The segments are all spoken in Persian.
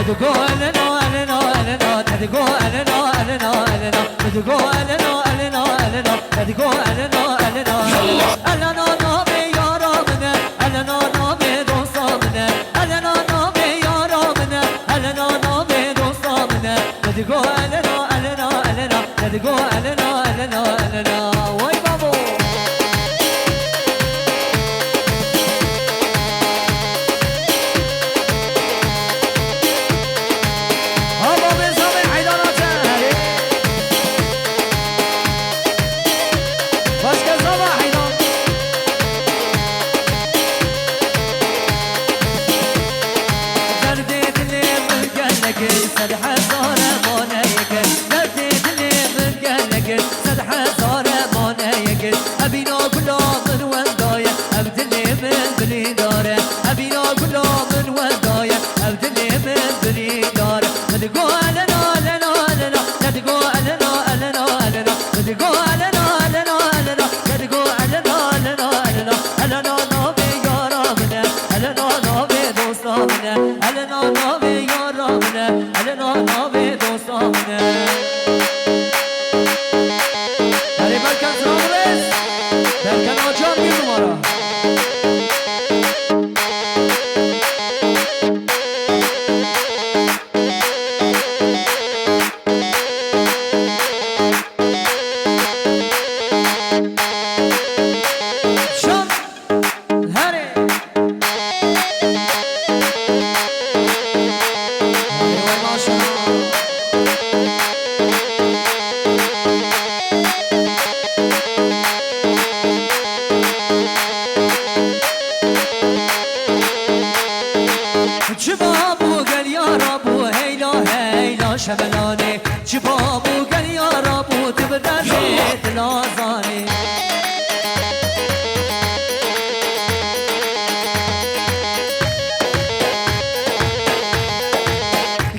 تدقو ألنا ألنا ألنا تدقو ألنا ألنا ألنا تدقو ألنا ألنا ألنا تدقو ألنا ألنا ألنا نبي يا ربنا ألنا نبي دوستنا ألنا نبي يا ربنا ألنا نبي دوستنا تدقو ألنا ألنا ألنا تدقو ألنا ألنا ألنا وي بابو شبلانه چی بابو گل یارا بود بدرد لازانه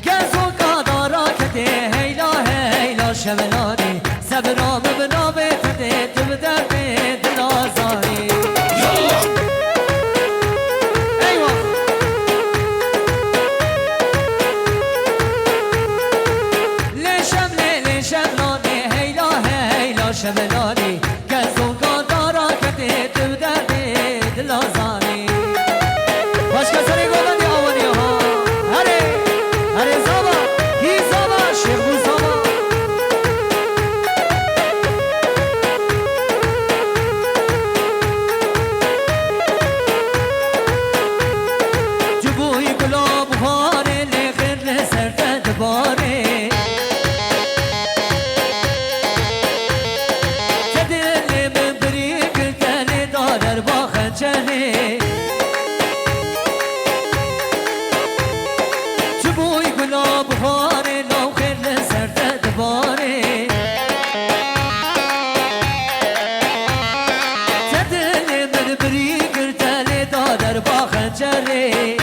گزو قدارا کده هیلا هیلا شبلانه صبرام بنابه تده بدرد لازانه شبلانی گزو قدارا کده تو درد لازانی باش کسانی گلانی آوانی ها هره هره زابا هی زابا شیخو زابا جبوی گلاب هاره لخر لسر دباره جبوی گلاب هاره لو خیل سرد دباره تدل من بری گرتل دادر با خنجره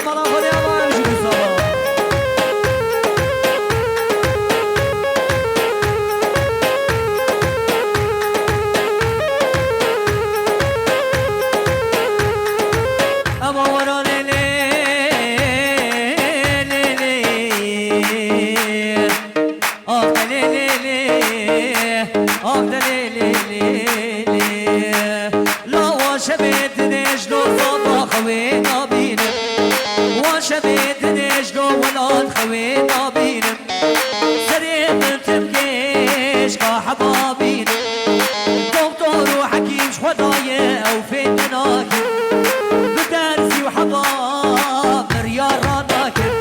مالا خودی اما شروع سالا اما ورا لیلی آخ لیلی آخ لیلی لا واشه بیدنش دو صدا خوی نبینم واشه بیدنش دو ولاد خوی نبینم سری قلتم کش که حبابینم دکتر و حکیمش خدای او فین ناکم بدرسي وحباب ريال راناكم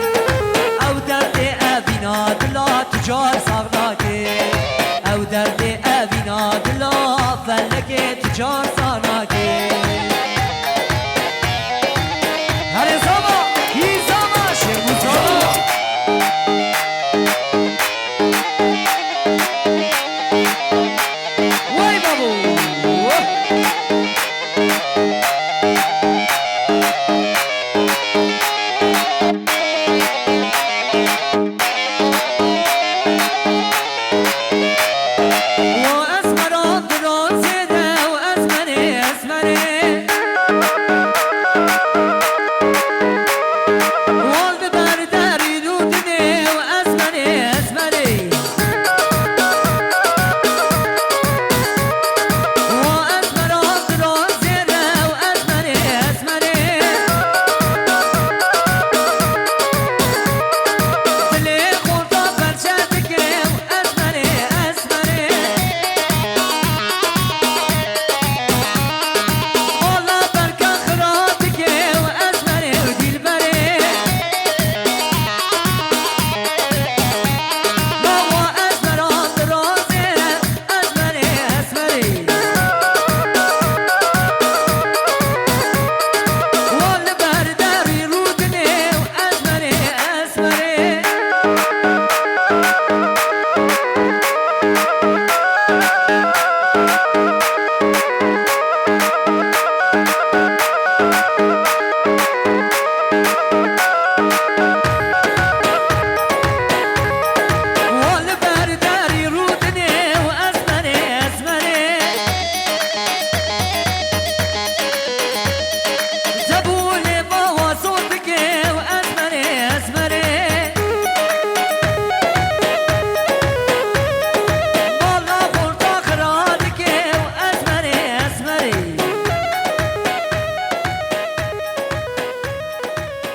او دردي ابينا دلا تجار صاغناكم او دردي ابينا دلا فلك تجار صاناكم هري زما كي زما شمو زما واي بابو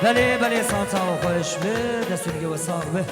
بله بله سانتا و خوش به دستونگه و ساق به